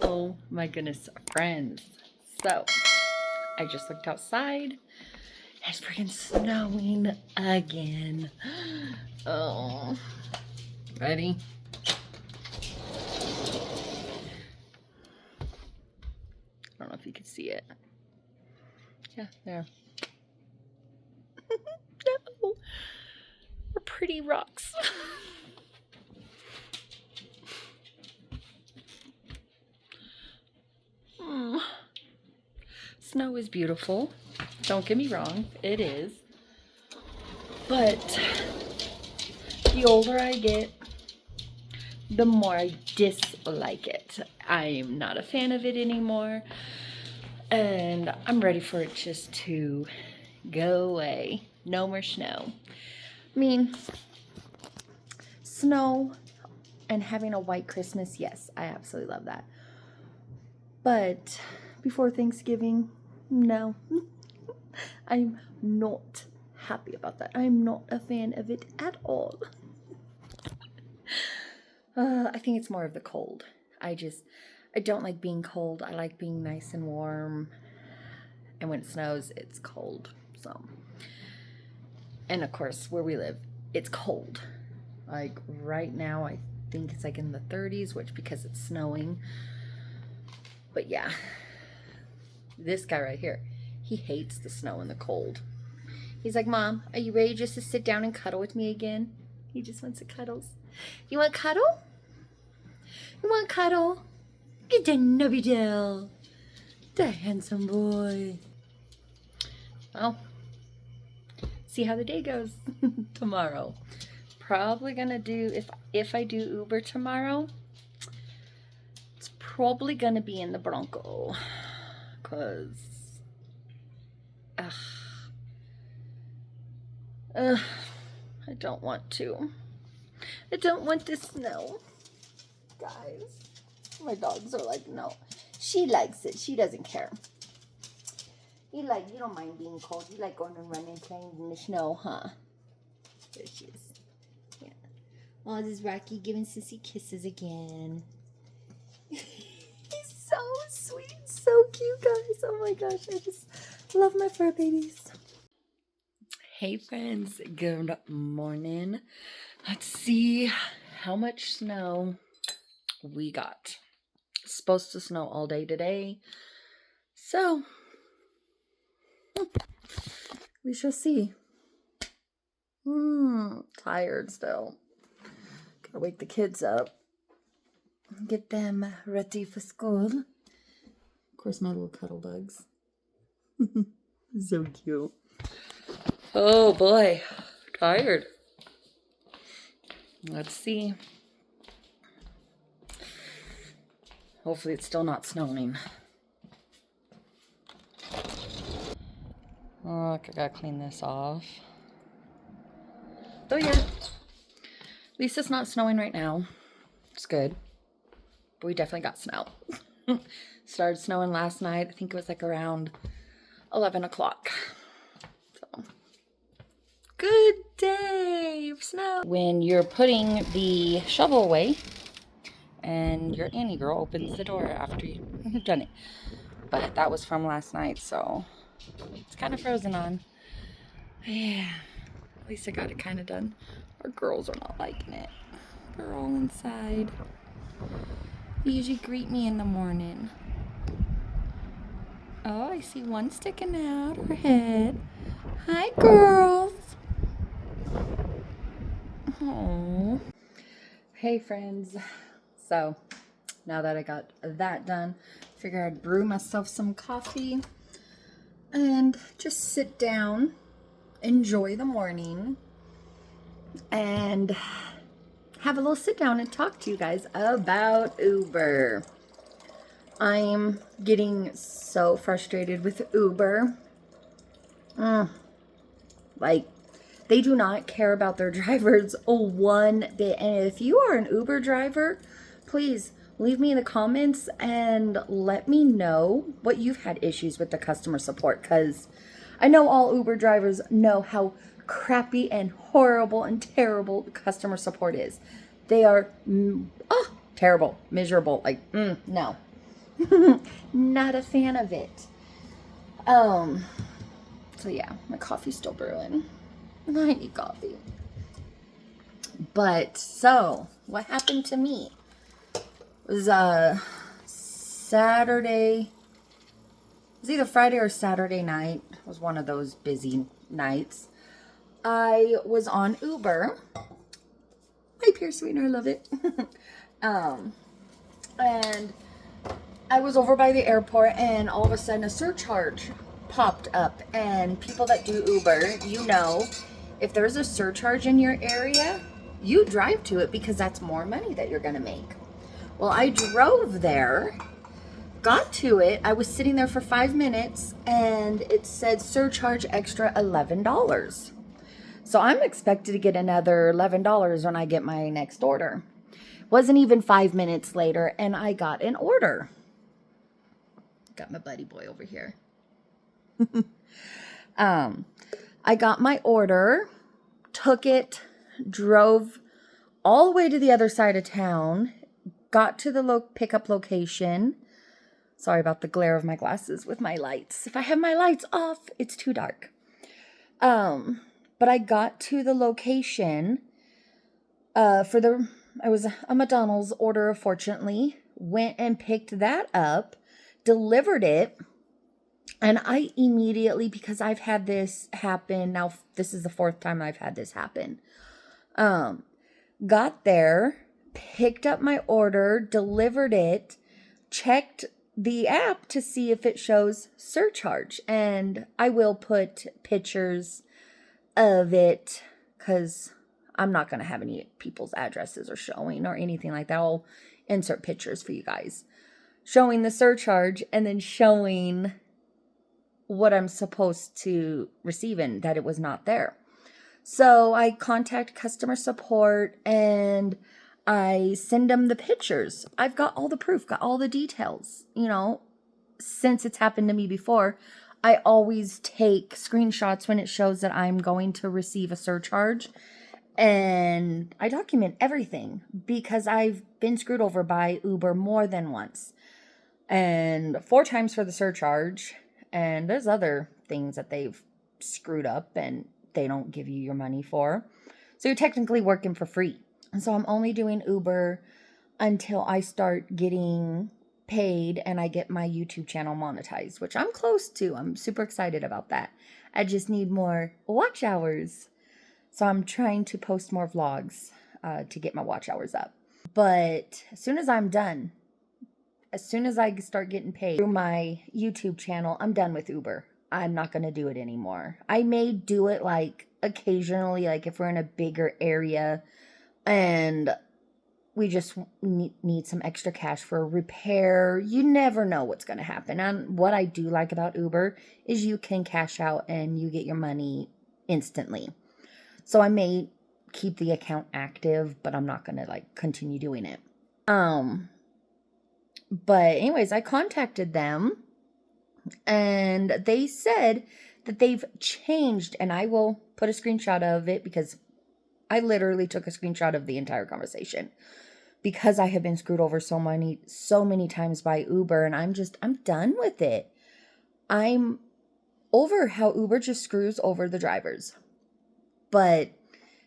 Oh my goodness, friends. So, I just looked outside. It's freaking snowing again. Oh. Ready? I don't know if you can see it. Yeah, there. No. We're pretty rocks. Snow is beautiful. Don't get me wrong, it is. But the older I get, the more I dislike it. I'm not a fan of it anymore. And I'm ready for it just to go away. No more snow. I mean, snow and having a white Christmas, yes, I absolutely love that. But before Thanksgiving, no. I'm not happy about that. I'm not a fan of it at all. I think it's more of the cold. I don't like being cold. I like being nice and warm. And when it snows, it's cold. So, and of course, where we live, it's cold. Like right now, I think it's like in the 30s, which because it's snowing. But yeah, this guy right here, he hates the snow and the cold. He's like, Mom, are you ready just to sit down and cuddle with me again? He just wants to cuddles. You want cuddle? You want cuddle? Get the nubby doll. The handsome boy. Well, see how the day goes tomorrow. Probably gonna do, if I do Uber tomorrow, it's probably gonna be in the Bronco. Cause, I don't want to. I don't want the snow. Guys, my dogs are like, no. She likes it. She doesn't care. You don't mind being cold. You like going and running, playing in the snow, huh? There she is. Yeah. Oh, this is Rocky giving Sissy kisses again. He's so sweet, so cute, guys. Oh my gosh, I just love my fur babies. Hey friends, good morning. Let's see how much snow we got. It's supposed to snow all day today, so we shall see. Tired still. Gotta wake the kids up. Get them ready for school. Of course, my little cuddle bugs. So cute. Oh boy, tired. Let's see. Hopefully it's still not snowing. Oh, I gotta clean this off. Oh yeah. At least it's not snowing right now. It's good. But we definitely got snow. Started snowing last night. I think it was like around 11 o'clock. So, good day of snow. When you're putting the shovel away and your Annie girl opens the door after you've done it. But that was from last night, so it's kind of frozen on. Yeah, at least I got it kind of done. Our girls are not liking it. They're all inside. They usually greet me in the morning. Oh, I see one sticking out her head. Hi, girls. Oh. Hey, friends. So, now that I got that done, I figured I'd brew myself some coffee and just sit down, enjoy the morning, and have a little sit down and talk to you guys about Uber. I'm getting so frustrated with Uber. Like, they do not care about their drivers one bit. And if you are an Uber driver, please leave me in the comments and let me know what you've had issues with the customer support. Because I know all Uber drivers know how crappy and horrible and terrible customer support is. They are terrible, miserable. Like, no. Not a fan of it. So yeah, my coffee's still brewing. I need coffee. But so what happened to me was Saturday. It was either Friday or Saturday night. It was one of those busy nights. I was on Uber. Hi, Pierce Sweetener, I love it. And I was over by the airport, and all of a sudden a surcharge popped up. And people that do Uber, you know, if there's a surcharge in your area, you drive to it because that's more money that you're going to make. Well, I drove there, got to it. I was sitting there for 5 minutes, and it said surcharge extra $11. So I'm expected to get another $11 when I get my next order. Wasn't even 5 minutes later, and I got an order. Got my buddy boy over here. I got my order, took it, drove all the way to the other side of town, got to the pickup location. Sorry about the glare of my glasses with my lights. If I have my lights off, it's too dark. But I got to the location I was a McDonald's order, fortunately. Went and picked that up, delivered it, and I immediately, because I've had this happen, now this is the 4th time I've had this happen, got there, picked up my order, delivered it, checked the app to see if it shows surcharge, and I will put pictures of it because I'm not going to have any people's addresses or showing or anything like that. I'll insert pictures for you guys showing the surcharge and then showing what I'm supposed to receive and that it was not there. So I contact customer support and I send them the pictures. I've got all the proof, got all the details. You know, since it's happened to me before, I always take screenshots when it shows that I'm going to receive a surcharge. And I document everything because I've been screwed over by Uber more than once. And 4 times for the surcharge. And there's other things that they've screwed up and they don't give you your money for. So you're technically working for free. And so I'm only doing Uber until I start getting paid and I get my YouTube channel monetized, which I'm close to. I'm super excited about that. I just need more watch hours. So I'm trying to post more vlogs to get my watch hours up. But as soon as I'm done, as soon as I start getting paid through my YouTube channel, I'm done with Uber. I'm not going to do it anymore. I may do it like occasionally, like if we're in a bigger area and we just need some extra cash for a repair. You never know what's going to happen. And what I do like about Uber is you can cash out and you get your money instantly. So I may keep the account active, but I'm not going to like continue doing it. But anyways, I contacted them and they said that they've changed, and I will put a screenshot of it because I literally took a screenshot of the entire conversation because I have been screwed over so many times by Uber, and I'm done with it. I'm over how Uber just screws over the drivers. But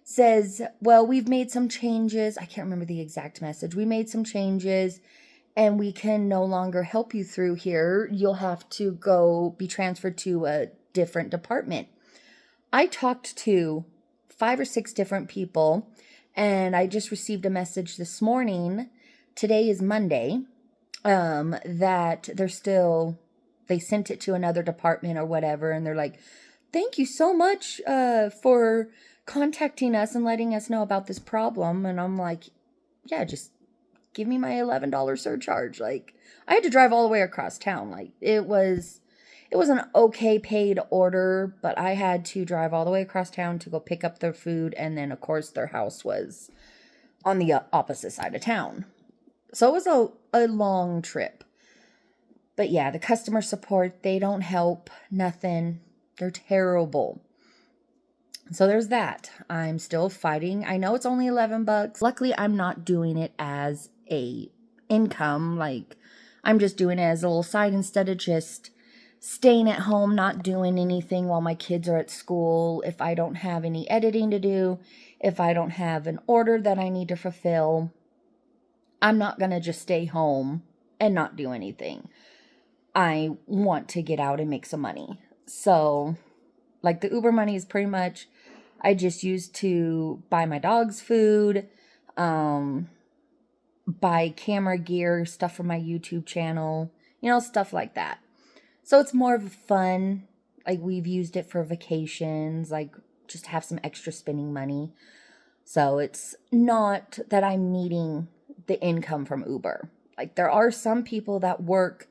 says, well, we've made some changes. I can't remember the exact message. We made some changes and we can no longer help you through here. You'll have to go be transferred to a different department. I talked to 5 or 6 different people and I just received a message this morning. Today is Monday, that they sent it to another department or whatever. And they're like, thank you so much for contacting us and letting us know about this problem. And I'm like, yeah, just give me my $11 surcharge. Like, I had to drive all the way across town. Like, it was an okay paid order, but I had to drive all the way across town to go pick up their food. And then, of course, their house was on the opposite side of town. So it was a long trip. But yeah, the customer support, they don't help. Nothing. They're terrible. So there's that. I'm still fighting. I know it's only $11. Luckily, I'm not doing it as a income. Like, I'm just doing it as a little side instead of just staying at home, not doing anything while my kids are at school. If I don't have any editing to do, if I don't have an order that I need to fulfill, I'm not going to just stay home and not do anything. I want to get out and make some money. So, like, the Uber money is pretty much I just use to buy my dog's food, buy camera gear, stuff for my YouTube channel, stuff like that. So it's more of a fun, like, we've used it for vacations, like, just have some extra spending money. So it's not that I'm needing the income from Uber. Like, there are some people that work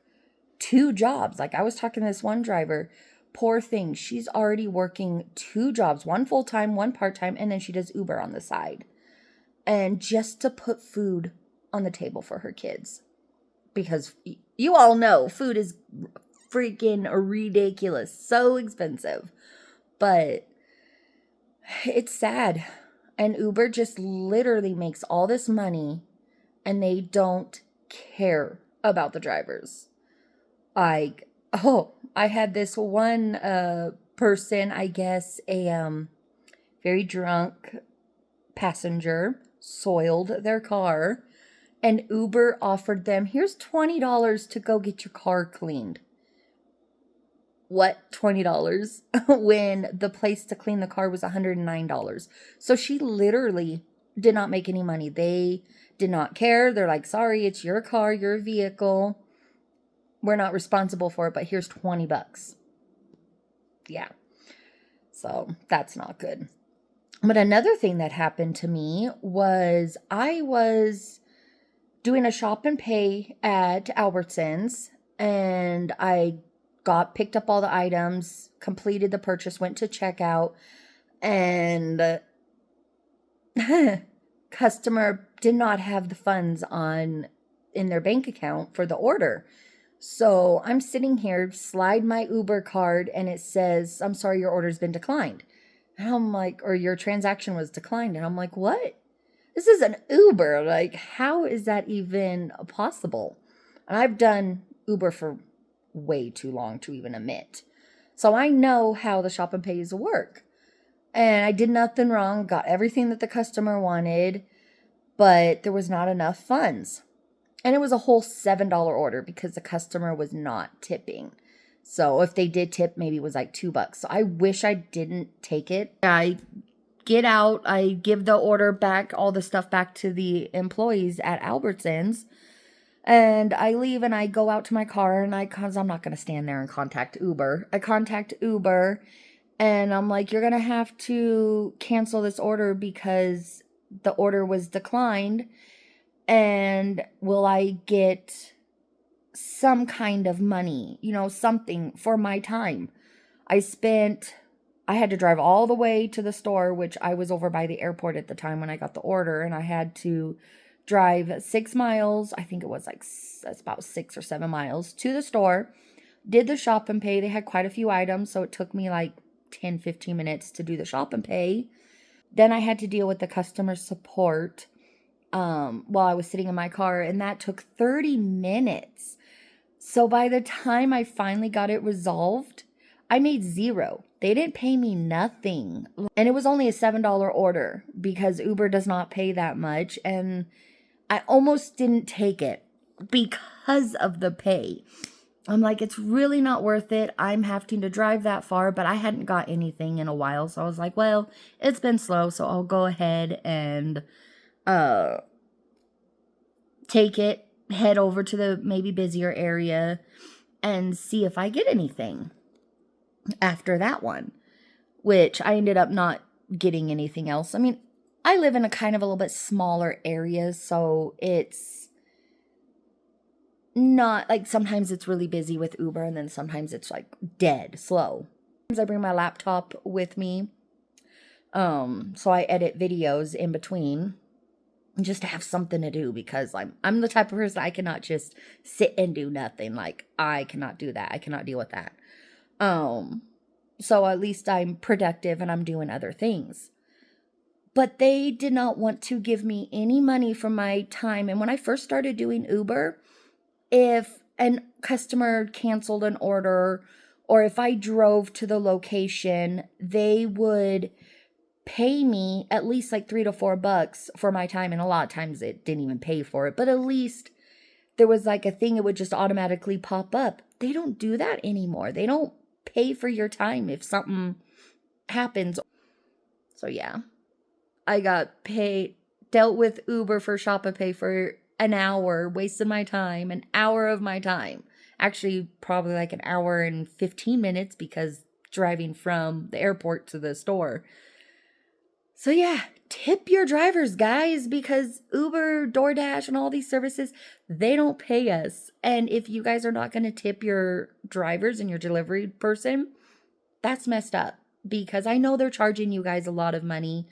2 jobs. Like, I was talking to this one driver, poor thing, she's already working 2 jobs, one full-time, one part-time, and then she does Uber on the side. And just to put food on the table for her kids. Because you all know food is freaking ridiculous, so expensive. But it's sad. And Uber just literally makes all this money and they don't care about the drivers. I had this one person, I guess, a very drunk passenger soiled their car, and Uber offered them, here's $20 to go get your car cleaned. What, $20? When the place to clean the car was $109. So she literally did not make any money. They did not care. They're like, sorry, it's your car, your vehicle. We're not responsible for it, but here's $20. Yeah. So that's not good. But another thing that happened to me was I was doing a shop and pay at Albertsons, and I picked up all the items, completed the purchase, went to checkout, and customer did not have the funds in their bank account for the order. So I'm sitting here, slide my Uber card, and it says, I'm sorry, your order's been declined. And I'm like, or your transaction was declined. And I'm like, what? This is an Uber. Like, how is that even possible? And I've done Uber for way too long to even admit. So I know how the shop and pays work. And I did nothing wrong, got everything that the customer wanted, but there was not enough funds. And it was a whole $7 order because the customer was not tipping. So if they did tip, maybe it was like $2. So I wish I didn't take it. I get out, I give the order back, all the stuff back to the employees at Albertsons. And I leave and I go out to my car, and because I'm not going to stand there and contact Uber. I contact Uber and I'm like, you're going to have to cancel this order because the order was declined. And will I get some kind of money, something for my time? I had to drive all the way to the store, which I was over by the airport at the time when I got the order, and I had to drive 6 miles. I think it was that's about 6 or 7 miles to the store, did the shop and pay. They had quite a few items, so it took me like 10, 15 minutes to do the shop and pay. Then I had to deal with the customer support while I was sitting in my car, and that took 30 minutes. So by the time I finally got it resolved, I made $0. They didn't pay me nothing. And it was only a $7 order because Uber does not pay that much. And I almost didn't take it because of the pay. I'm like, it's really not worth it. I'm having to drive that far, but I hadn't got anything in a while. So I was like, well, it's been slow, so I'll go ahead and take it, head over to the maybe busier area and see if I get anything after that one, which I ended up not getting anything else. I mean, I live in a kind of a little bit smaller area, so it's not like sometimes it's really busy with Uber and then sometimes it's like dead slow. Sometimes I bring my laptop with me, so I edit videos in between just to have something to do, because I'm the type of person I cannot just sit and do nothing. Like, I cannot do that. I cannot deal with that. So at least I'm productive and I'm doing other things. But they did not want to give me any money for my time. And when I first started doing Uber, if a customer canceled an order or if I drove to the location, they would pay me at least like $3 to $4 for my time. And a lot of times it didn't even pay for it, but at least there was like a thing, it would just automatically pop up. They don't do that anymore. They don't pay for your time if something happens. So yeah, I got dealt with Uber for ShopaPay for an hour, wasted my time, an hour of my time. Actually, probably like an hour and 15 minutes because driving from the airport to the store. So yeah, tip your drivers, guys, because Uber, DoorDash, and all these services, they don't pay us. And if you guys are not going to tip your drivers and your delivery person, that's messed up because I know they're charging you guys a lot of money.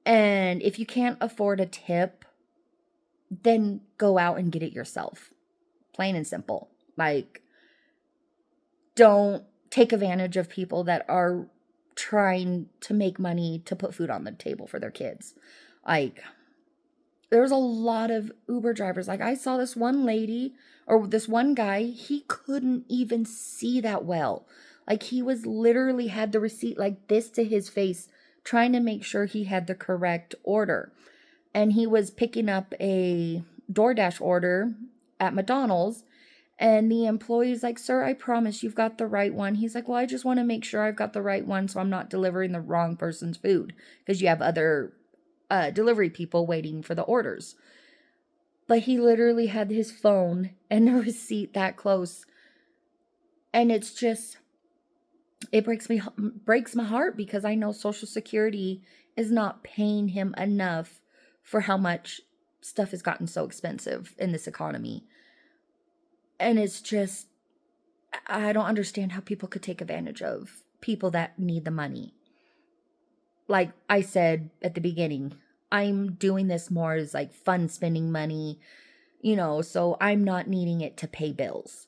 And if you can't afford a tip, then go out and get it yourself. Plain and simple. Like, don't take advantage of people that are trying to make money to put food on the table for their kids. Like, there's a lot of Uber drivers. Like, I saw this one lady or this one guy, he couldn't even see that well. Like, he was literally had the receipt like this to his face, trying to make sure he had the correct order. And he was picking up a DoorDash order at McDonald's. And the employee's like, sir, I promise you've got the right one. He's like, well, I just want to make sure I've got the right one so I'm not delivering the wrong person's food. Because you have other delivery people waiting for the orders. But he literally had his phone and the receipt that close. And it's just, it breaks my heart because I know Social Security is not paying him enough for how much stuff has gotten so expensive in this economy. And it's just, I don't understand how people could take advantage of people that need the money. Like I said at the beginning, I'm doing this more as like fun spending money, so I'm not needing it to pay bills.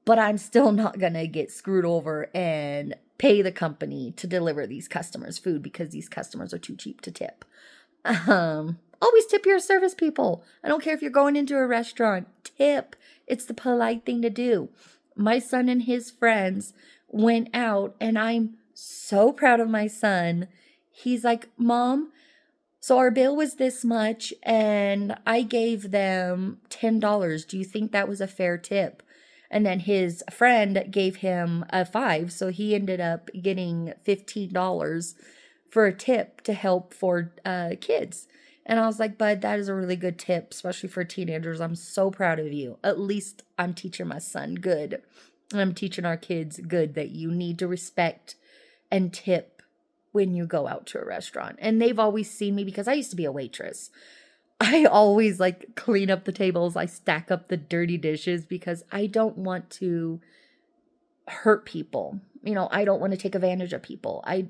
But I'm still not going to get screwed over and pay the company to deliver these customers food because these customers are too cheap to tip. Always tip your service people. I don't care if you're going into a restaurant. Tip. It's the polite thing to do. My son and his friends went out, and I'm so proud of my son. He's like, Mom, so our bill was this much, and I gave them $10. Do you think that was a fair tip? And then his friend gave him a $5, so he ended up getting $15 for a tip to help for kids. And I was like, Bud, that is a really good tip, especially for teenagers. I'm so proud of you. At least I'm teaching my son good. And I'm teaching our kids good that you need to respect and tip when you go out to a restaurant. And they've always seen me because I used to be a waitress. I always like clean up the tables. I stack up the dirty dishes because I don't want to hurt people. I don't want to take advantage of people. I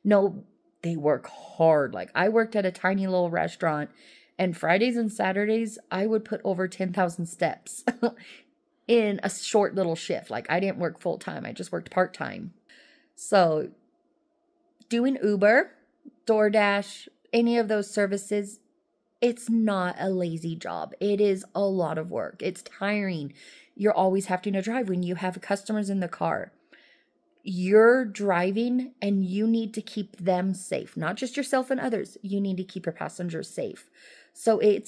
know they work hard. Like I worked at a tiny little restaurant, and Fridays and Saturdays, I would put over 10,000 steps in a short little shift. Like I didn't work full time. I just worked part time. So doing Uber, DoorDash, any of those services, it's not a lazy job. It is a lot of work. It's tiring. You're always having to drive when you have customers in the car. You're driving and you need to keep them safe, not just yourself and others. You need to keep your passengers safe. So it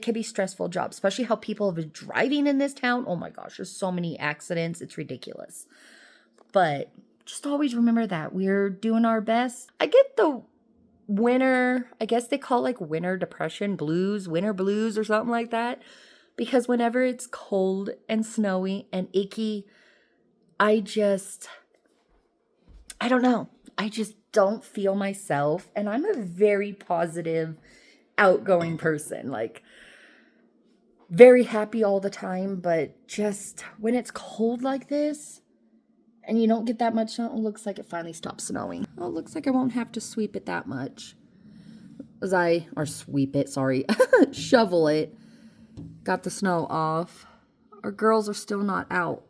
can be stressful job, especially how people have been driving in this town. Oh my gosh, there's so many accidents. It's ridiculous. But just always remember that we're doing our best. I get the winter, I guess they call it like winter depression blues, winter blues or something like that. Because whenever it's cold and snowy and icky, I don't know. I just don't feel myself. And I'm a very positive, outgoing person. Like, very happy all the time. But just when it's cold like this and you don't get that much snow, it looks like it finally stopped snowing. Oh, it looks like I won't have to sweep it that much. Shovel it. Got the snow off. Our girls are still not out.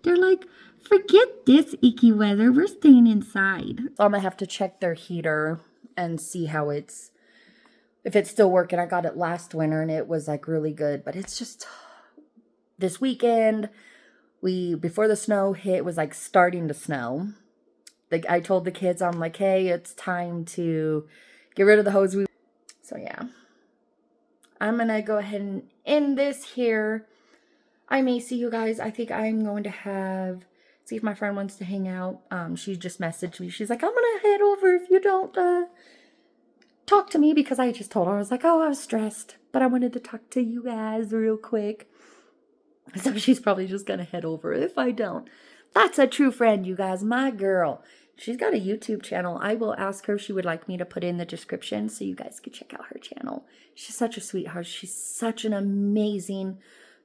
They're like, forget this icky weather. We're staying inside. So I'm going to have to check their heater and see how it's if it's still working. I got it last winter and it was like really good, but it's just this weekend, before the snow hit, it was like starting to snow. Like I told the kids, I'm like, hey, it's time to get rid of the hose. So yeah, I'm gonna go ahead and end this here. I may see you guys. I think I'm going to see if my friend wants to hang out. She just messaged me. She's like, I'm gonna head over if you don't talk to me, because I just told her, I was like, oh, I was stressed, but I wanted to talk to you guys real quick. So she's probably just gonna head over if I don't. That's a true friend, you guys. My girl. She's got a YouTube channel. I will ask her if she would like me to put in the description so you guys could check out her channel. She's such a sweetheart. She's such an amazing,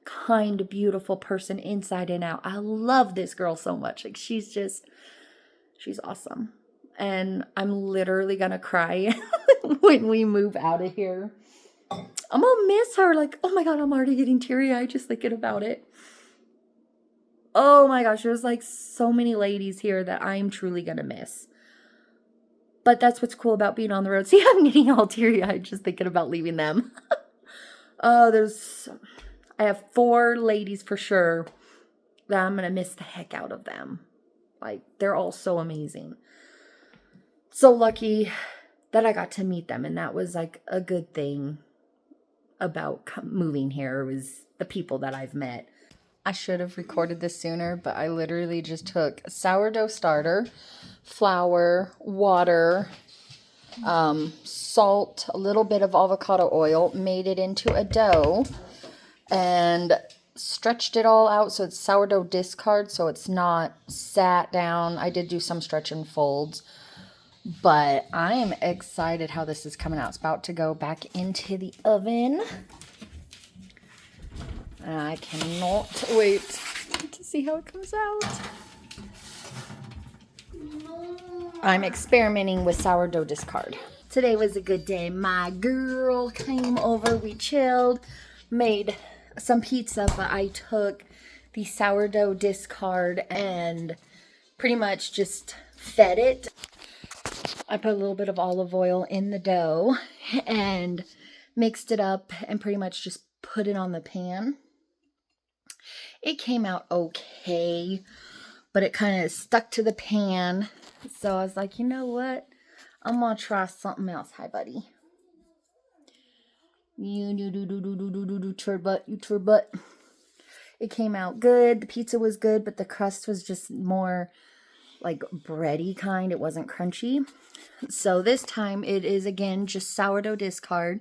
kind, beautiful person inside and out. I love this girl so much. Like, she's awesome. And I'm literally gonna cry when we move out of here. I'm gonna miss her. Like, oh my God, I'm already getting teary-eyed just thinking about it. Oh my gosh, there's like so many ladies here that I'm truly gonna miss. But that's what's cool about being on the road. See, I'm getting all teary-eyed just thinking about leaving them. I have 4 ladies for sure that I'm gonna miss the heck out of them. Like, they're all so amazing. So lucky that I got to meet them, and that was like a good thing about moving here, was the people that I've met. I should have recorded this sooner, but I literally just took sourdough starter, flour, water, salt, a little bit of avocado oil, made it into a dough, and stretched it all out so it's sourdough discard, so it's not sat down. I did do some stretch and folds, but I'm excited how this is coming out. It's about to go back into the oven. I cannot wait to see how it comes out. I'm experimenting with sourdough discard. Today was a good day. My girl came over, we chilled, made some pizza, but I took the sourdough discard and pretty much just fed it. I put a little bit of olive oil in the dough and mixed it up and pretty much just put it on the pan. It came out okay, but it kind of stuck to the pan. So I was like, you know what? I'm going to try something else. Hi, buddy. You turd butt. It came out good. The pizza was good, but the crust was just more like bready kind. It wasn't crunchy. So this time it is, again, just sourdough discard,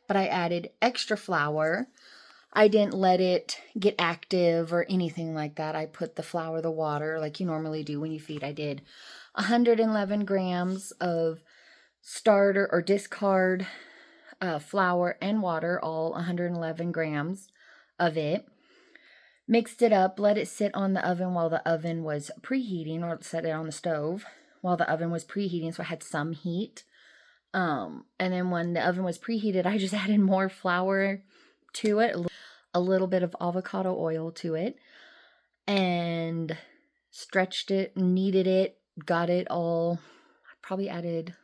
but I added extra flour. I didn't let it get active or anything like that. I put the flour, the water, like you normally do when you feed. I did 111 grams of starter or discard flour and water, all 111 grams of it. Mixed it up, let it sit on the oven while the oven was preheating, or set it on the stove while the oven was preheating, so I had some heat. And then when the oven was preheated, I just added more flour to it, a little bit of avocado oil to it, and stretched it, kneaded it, got it all. I probably added,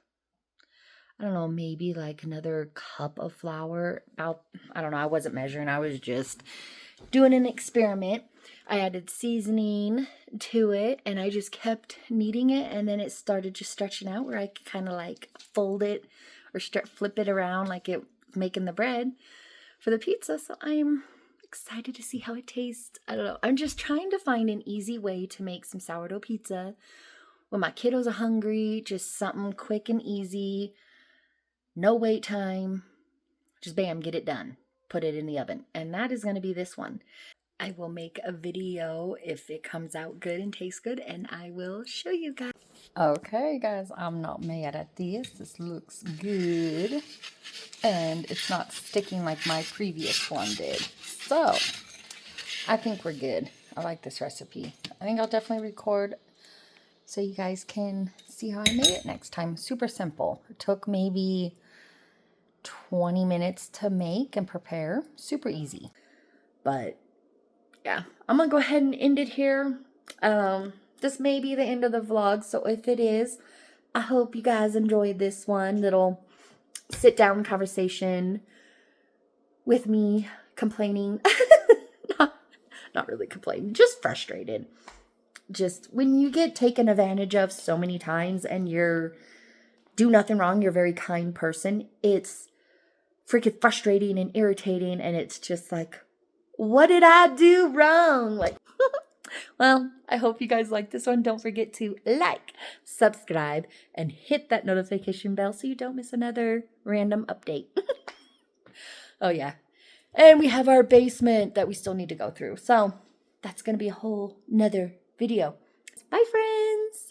I don't know, maybe like another cup of flour. About, I don't know, I wasn't measuring. I was just doing an experiment. I added seasoning to it, and I just kept kneading it, and then it started just stretching out where I could kind of like fold it or flip it around like it was making the bread for the pizza. So I'm excited to see how it tastes. I don't know. I'm just trying to find an easy way to make some sourdough pizza when my kiddos are hungry. Just something quick and easy. No wait time. Just bam, get it done. Put it in the oven. And that is going to be this one. I will make a video if it comes out good and tastes good, and I will show you guys. Okay, guys, I'm not mad at this. This looks good. And it's not sticking like my previous one did. So, I think we're good. I like this recipe. I think I'll definitely record so you guys can see how I made it next time. Super simple. It took maybe 20 minutes to make and prepare. Super easy. But, yeah. I'm going to go ahead and end it here. This may be the end of the vlog. So, if it is, I hope you guys enjoyed this one little sit down conversation with me complaining. Not really complaining, just frustrated. Just when you get taken advantage of so many times and you're do nothing wrong, you're a very kind person, it's freaking frustrating and irritating, and it's just like, what did I do wrong? Like, well, I hope you guys like this one. Don't forget to like, subscribe, and hit that notification bell so you don't miss another random update. Oh, yeah. And we have our basement that we still need to go through. So that's going to be a whole nother video. Bye, friends.